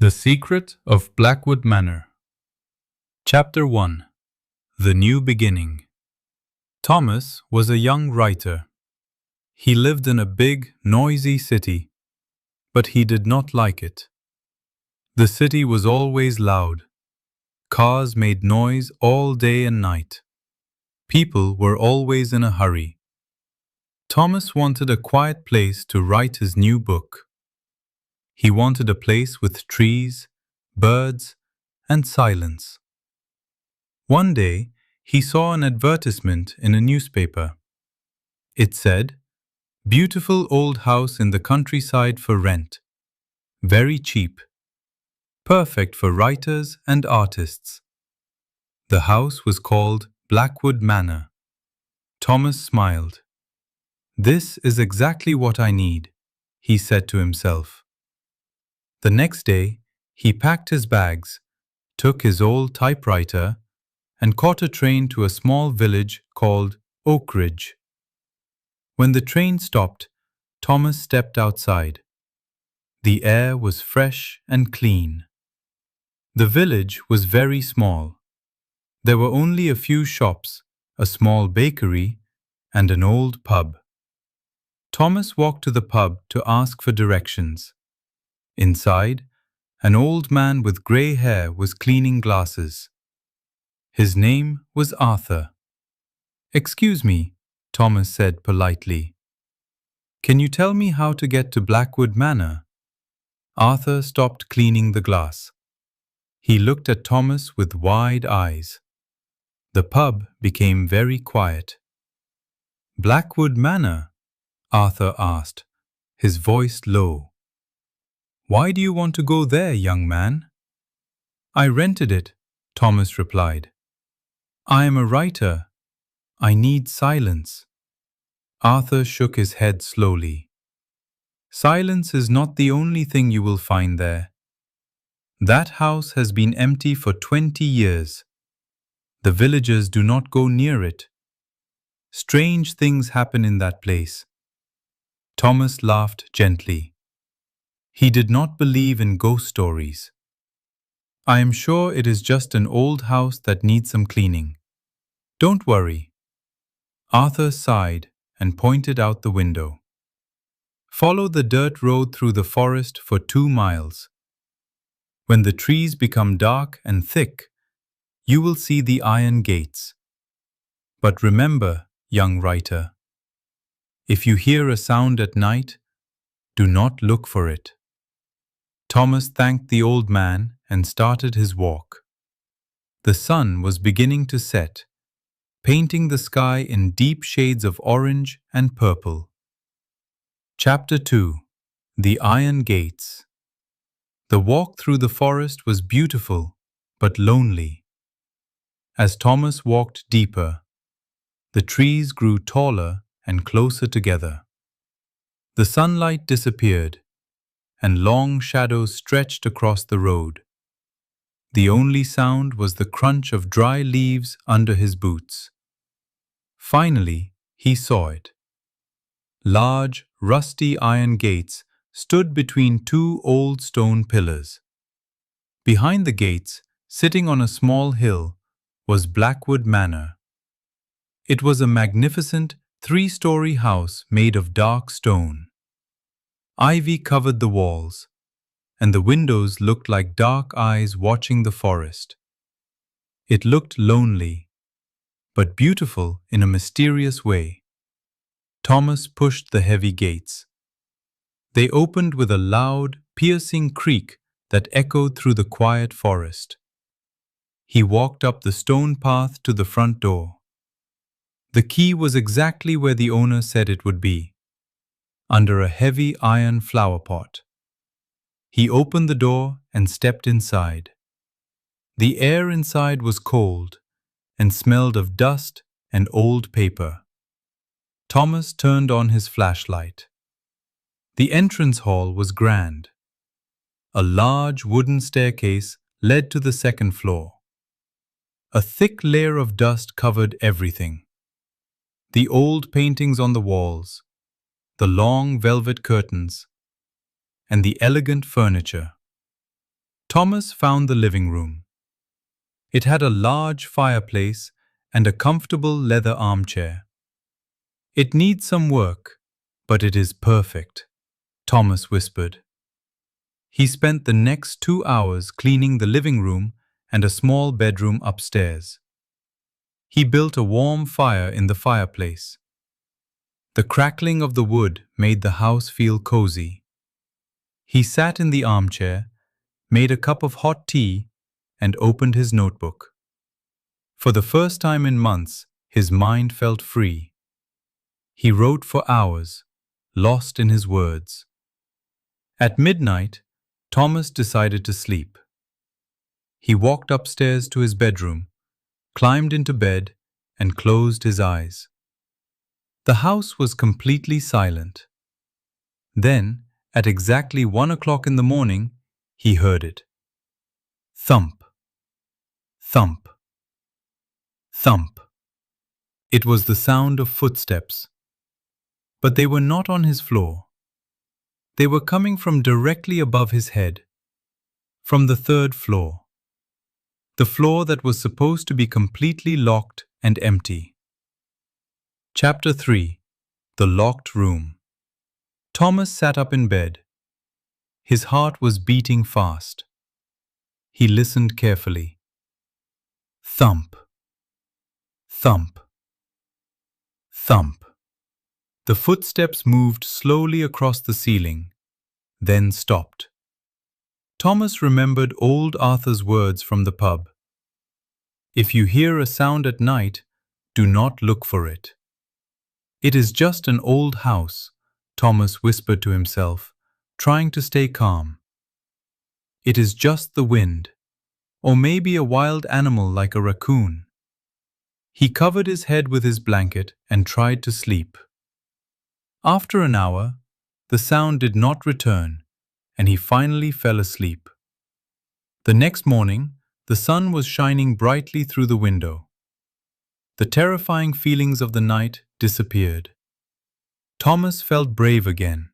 The Secret of Blackwood Manor. Chapter 1. The New Beginning. Thomas was a young writer. He lived in a big, noisy city, but he did not like it. The city was always loud. Cars made noise all day and night. People were always in a hurry. Thomas wanted a quiet place to write his new book. He wanted a place with trees, birds, and silence. One day, he saw an advertisement in a newspaper. It said, "Beautiful old house in the countryside for rent. Very cheap. Perfect for writers and artists." The house was called Blackwood Manor. Thomas smiled. "This is exactly what I need," he said to himself. The next day, he packed his bags, took his old typewriter, and caught a train to a small village called Oak Ridge. When the train stopped, Thomas stepped outside. The air was fresh and clean. The village was very small. There were only a few shops, a small bakery, and an old pub. Thomas walked to the pub to ask for directions. Inside, an old man with grey hair was cleaning glasses. His name was Arthur. "Excuse me," Thomas said politely. "Can you tell me how to get to Blackwood Manor?" Arthur stopped cleaning the glass. He looked at Thomas with wide eyes. The pub became very quiet. "Blackwood Manor?" Arthur asked, his voice low. "Why do you want to go there, young man?" "I rented it," Thomas replied. "I am a writer. I need silence." Arthur shook his head slowly. "Silence is not the only thing you will find there. That house has been empty for 20 years. The villagers do not go near it. Strange things happen in that place." Thomas laughed gently. He did not believe in ghost stories. "I am sure it is just an old house that needs some cleaning. Don't worry." Arthur sighed and pointed out the window. "Follow the dirt road through the forest for 2 miles. When the trees become dark and thick, you will see the iron gates. But remember, young writer, if you hear a sound at night, do not look for it." Thomas thanked the old man and started his walk. The sun was beginning to set, painting the sky in deep shades of orange and purple. Chapter 2. The Iron Gates. The walk through the forest was beautiful, but lonely. As Thomas walked deeper, the trees grew taller and closer together. The sunlight disappeared, and long shadows stretched across the road. The only sound was the crunch of dry leaves under his boots. Finally, he saw it. Large, rusty iron gates stood between 2 old stone pillars. Behind the gates, sitting on a small hill, was Blackwood Manor. It was a magnificent 3-story house made of dark stone. Ivy covered the walls, and the windows looked like dark eyes watching the forest. It looked lonely, but beautiful in a mysterious way. Thomas pushed the heavy gates. They opened with a loud, piercing creak that echoed through the quiet forest. He walked up the stone path to the front door. The key was exactly where the owner said it would be, under a heavy iron flower pot. He opened the door and stepped inside. The air inside was cold and smelled of dust and old paper. Thomas turned on his flashlight. The entrance hall was grand. A large wooden staircase led to the second floor. A thick layer of dust covered everything. The old paintings on the walls, the long velvet curtains, and the elegant furniture. Thomas found the living room. It had a large fireplace and a comfortable leather armchair. "It needs some work, but it is perfect," Thomas whispered. He spent the next 2 hours cleaning the living room and a small bedroom upstairs. He built a warm fire in the fireplace. The crackling of the wood made the house feel cozy. He sat in the armchair, made a cup of hot tea, and opened his notebook. For the first time in months, his mind felt free. He wrote for hours, lost in his words. At midnight, Thomas decided to sleep. He walked upstairs to his bedroom, climbed into bed, and closed his eyes. The house was completely silent. Then, at exactly 1 o'clock in the morning, he heard it. Thump, thump, thump. It was the sound of footsteps. But they were not on his floor. They were coming from directly above his head, from the 3rd floor. The floor that was supposed to be completely locked and empty. Chapter 3. The Locked Room. Thomas sat up in bed. His heart was beating fast. He listened carefully. Thump, thump, thump. The footsteps moved slowly across the ceiling, then stopped. Thomas remembered old Arthur's words from the pub. "If you hear a sound at night, do not look for it." "It is just an old house," Thomas whispered to himself, trying to stay calm. "It is just the wind, or maybe a wild animal like a raccoon." He covered his head with his blanket and tried to sleep. After an hour, the sound did not return, and he finally fell asleep. The next morning, the sun was shining brightly through the window. The terrifying feelings of the night disappeared. Thomas felt brave again.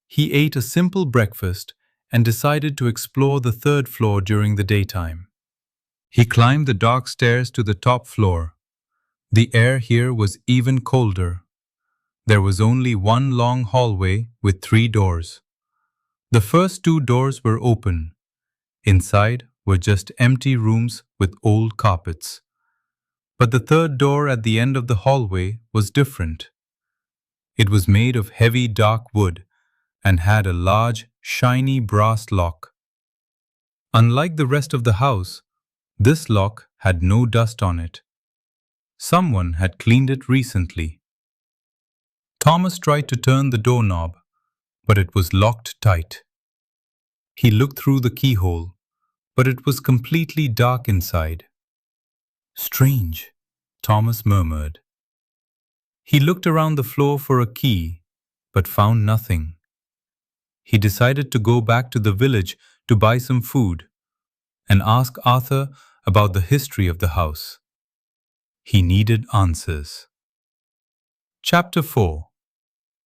He ate a simple breakfast and decided to explore the 3rd floor during the daytime. He climbed the dark stairs to the top floor. The air here was even colder. There was only one long hallway with 3 doors. The first 2 doors were open. Inside were just empty rooms with old carpets. But the 3rd door at the end of the hallway was different. It was made of heavy dark wood and had a large, shiny brass lock. Unlike the rest of the house, this lock had no dust on it. Someone had cleaned it recently. Thomas tried to turn the doorknob, but it was locked tight. He looked through the keyhole, but it was completely dark inside. "Strange," Thomas murmured. He looked around the floor for a key, but found nothing. He decided to go back to the village to buy some food and ask Arthur about the history of the house. He needed answers. Chapter 4.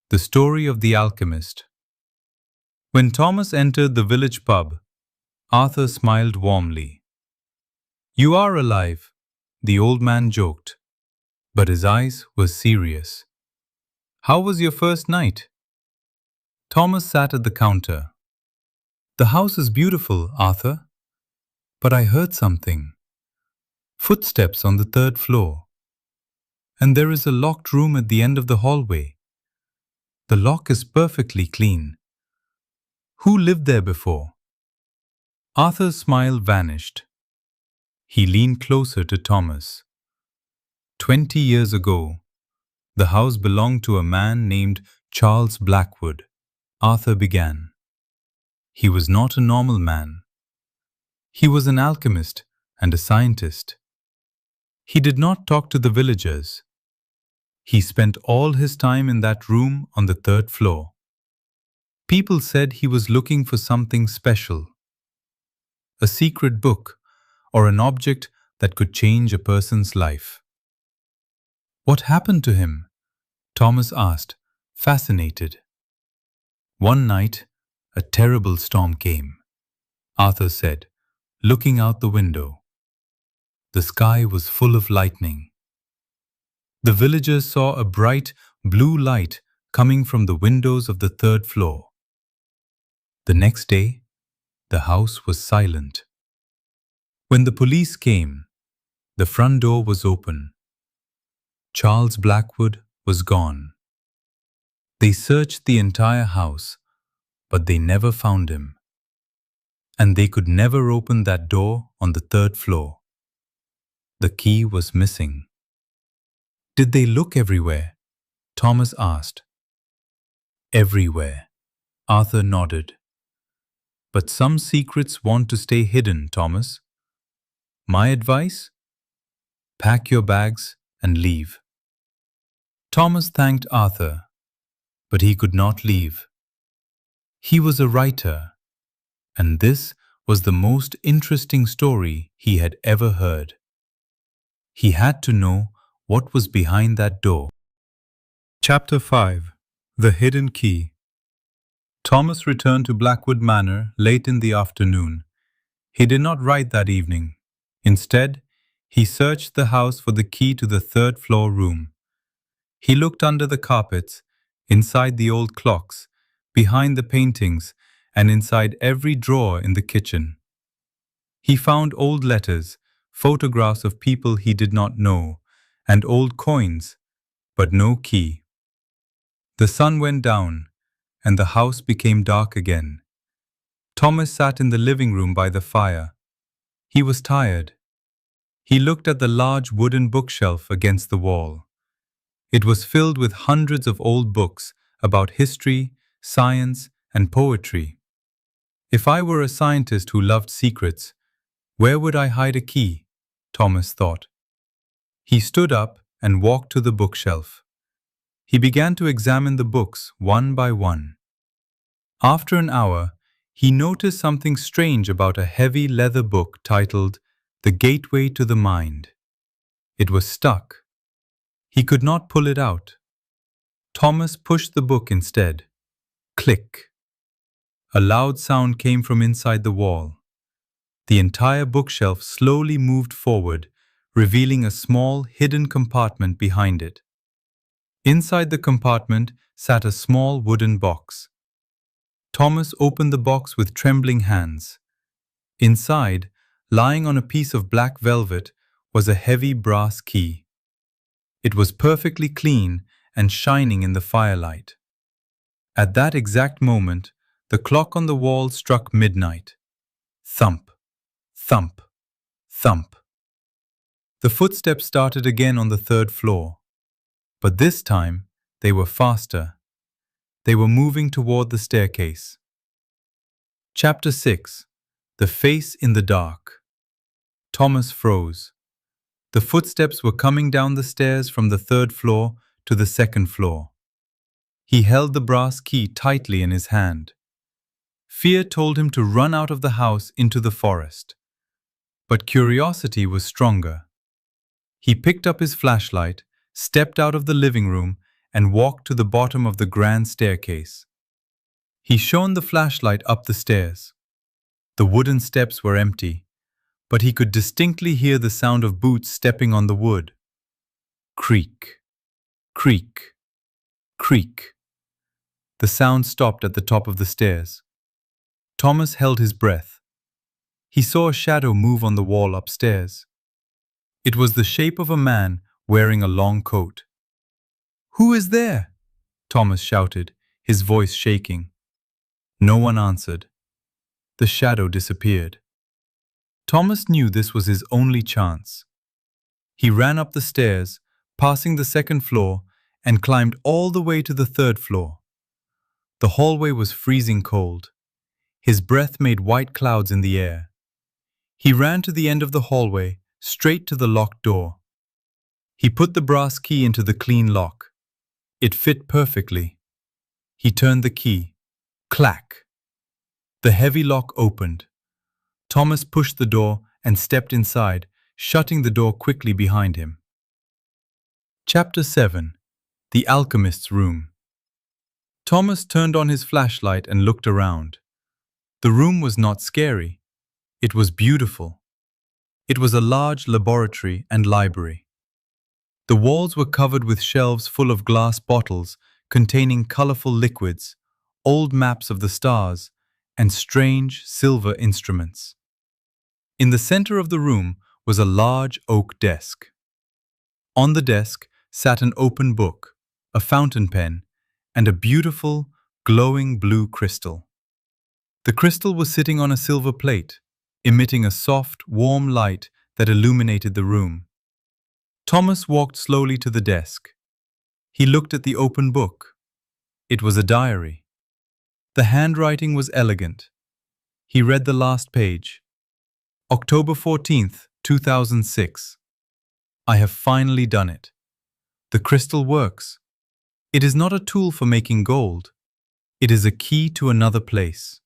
The Story of the Alchemist. When Thomas entered the village pub, Arthur smiled warmly. "You are alive," the old man joked, but his eyes were serious. "How was your first night?" Thomas sat at the counter. "The house is beautiful, Arthur, but I heard something. Footsteps on the 3rd floor. And there is a locked room at the end of the hallway. The lock is perfectly clean. Who lived there before?" Arthur's smile vanished. He leaned closer to Thomas. 20 years ago, the house belonged to a man named Charles Blackwood, Arthur began. He was not a normal man. He was an alchemist and a scientist. He did not talk to the villagers. He spent all his time in that room on the 3rd floor. People said he was looking for something special. A secret book or an object that could change a person's life. "What happened to him?" Thomas asked, fascinated. "One night, a terrible storm came. Arthur said, looking out the window. The sky was full of lightning. The villagers saw a bright blue light coming from the windows of the third floor. The next day, the house was silent. When the police came, the front door was open. Charles Blackwood was gone. They searched the entire house, but they never found him. And they could never open that door on the third floor. The key was missing. Did they look everywhere? Thomas asked. Everywhere, Arthur nodded. But some secrets want to stay hidden, Thomas. My advice? Pack your bags and leave. Thomas thanked Arthur, but he could not leave. He was a writer, and this was the most interesting story he had ever heard. He had to know what was behind that door. Chapter 5. The Hidden Key. Thomas returned to Blackwood Manor late in the afternoon. He did not write that evening. Instead, he searched the house for the key to the third-floor room. He looked under the carpets, inside the old clocks, behind the paintings, and inside every drawer in the kitchen. He found old letters, photographs of people he did not know, and old coins, but no key. The sun went down, and the house became dark again. Thomas sat in the living room by the fire. He was tired. He looked at the large wooden bookshelf against the wall. It was filled with hundreds of old books about history, science, and poetry. If I were a scientist who loved secrets, where would I hide a key? Thomas thought. He stood up and walked to the bookshelf. He began to examine the books one by one. After an hour, he noticed something strange about a heavy leather book titled The Gateway to the Mind. It was stuck. He could not pull it out. Thomas pushed the book instead. Click. A loud sound came from inside the wall. The entire bookshelf slowly moved forward, revealing a small, hidden compartment behind it. Inside the compartment sat a small wooden box. Thomas opened the box with trembling hands. Inside, lying on a piece of black velvet, was a heavy brass key. It was perfectly clean and shining in the firelight. At that exact moment, the clock on the wall struck midnight. Thump, thump, thump. The footsteps started again on the third floor. But this time, they were faster. They were moving toward the staircase. Chapter 6. The Face in the Dark. Thomas froze. The footsteps were coming down the stairs from the third floor to the second floor. He held the brass key tightly in his hand. Fear told him to run out of the house into the forest. But curiosity was stronger. He picked up his flashlight, stepped out of the living room, and walked to the bottom of the grand staircase. He shone the flashlight up the stairs. The wooden steps were empty, but he could distinctly hear the sound of boots stepping on the wood. Creak, creak, creak. The sound stopped at the top of the stairs. Thomas held his breath. He saw a shadow move on the wall upstairs. It was the shape of a man wearing a long coat. "Who is there?" Thomas shouted, his voice shaking. No one answered. The shadow disappeared. Thomas knew this was his only chance. He ran up the stairs, passing the second floor, and climbed all the way to the third floor. The hallway was freezing cold. His breath made white clouds in the air. He ran to the end of the hallway, straight to the locked door. He put the brass key into the clean lock. It fit perfectly. He turned the key. Clack! The heavy lock opened. Thomas pushed the door and stepped inside, shutting the door quickly behind him. Chapter 7. The Alchemist's Room. Thomas turned on his flashlight and looked around. The room was not scary. It was beautiful. It was a large laboratory and library. The walls were covered with shelves full of glass bottles containing colorful liquids, old maps of the stars, and strange silver instruments. In the center of the room was a large oak desk. On the desk sat an open book, a fountain pen, and a beautiful, glowing blue crystal. The crystal was sitting on a silver plate, emitting a soft, warm light that illuminated the room. Thomas walked slowly to the desk. He looked at the open book. It was a diary. The handwriting was elegant. He read the last page. October 14th, 2006. I have finally done it. The crystal works. It is not a tool for making gold. It is a key to another place.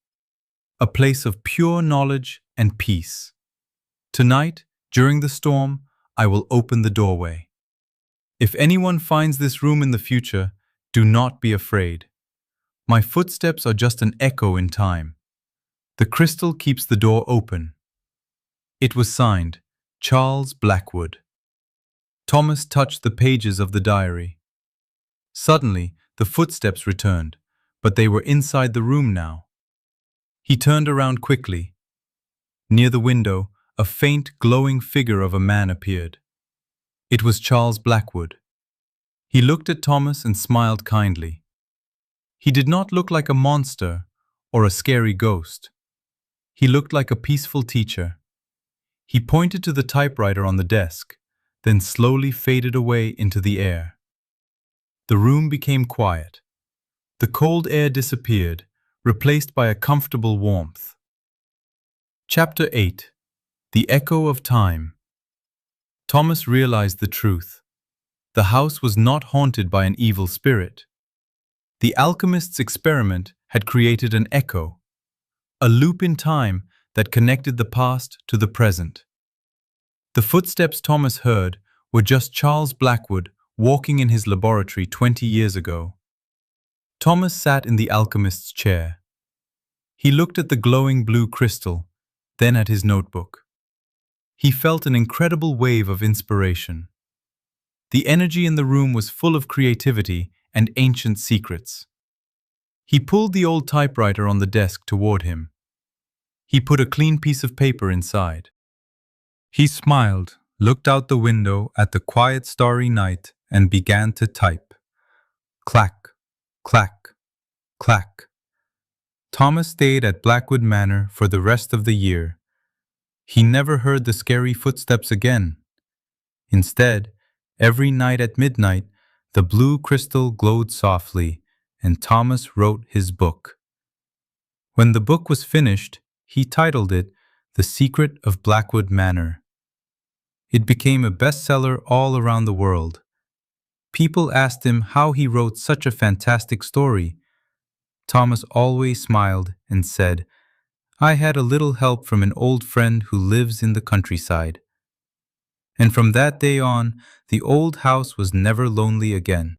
A place of pure knowledge and peace. Tonight, during the storm, I will open the doorway. If anyone finds this room in the future, do not be afraid. My footsteps are just an echo in time. The crystal keeps the door open. It was signed, Charles Blackwood. Thomas touched the pages of the diary. Suddenly, the footsteps returned, but they were inside the room now. He turned around quickly. Near the window, a faint, glowing figure of a man appeared. It was Charles Blackwood. He looked at Thomas and smiled kindly. He did not look like a monster or a scary ghost. He looked like a peaceful teacher. He pointed to the typewriter on the desk, then slowly faded away into the air. The room became quiet. The cold air disappeared, replaced by a comfortable warmth. Chapter 8. The Echo of Time. Thomas realized the truth. The house was not haunted by an evil spirit. The alchemist's experiment had created an echo, a loop in time that connected the past to the present. The footsteps Thomas heard were just Charles Blackwood walking in his laboratory 20 years ago. Thomas sat in the alchemist's chair. He looked at the glowing blue crystal, then at his notebook. He felt an incredible wave of inspiration. The energy in the room was full of creativity and ancient secrets. He pulled the old typewriter on the desk toward him. He put a clean piece of paper inside. He smiled, looked out the window at the quiet starry night, and began to type. Clack, clack, clack. Thomas stayed at Blackwood Manor for the rest of the year. He never heard the scary footsteps again. Instead, every night at midnight, the blue crystal glowed softly, and Thomas wrote his book. When the book was finished, he titled it The Secret of Blackwood Manor. It became a bestseller all around the world. People asked him how he wrote such a fantastic story. Thomas always smiled and said, I had a little help from an old friend who lives in the countryside. And from that day on, the old house was never lonely again.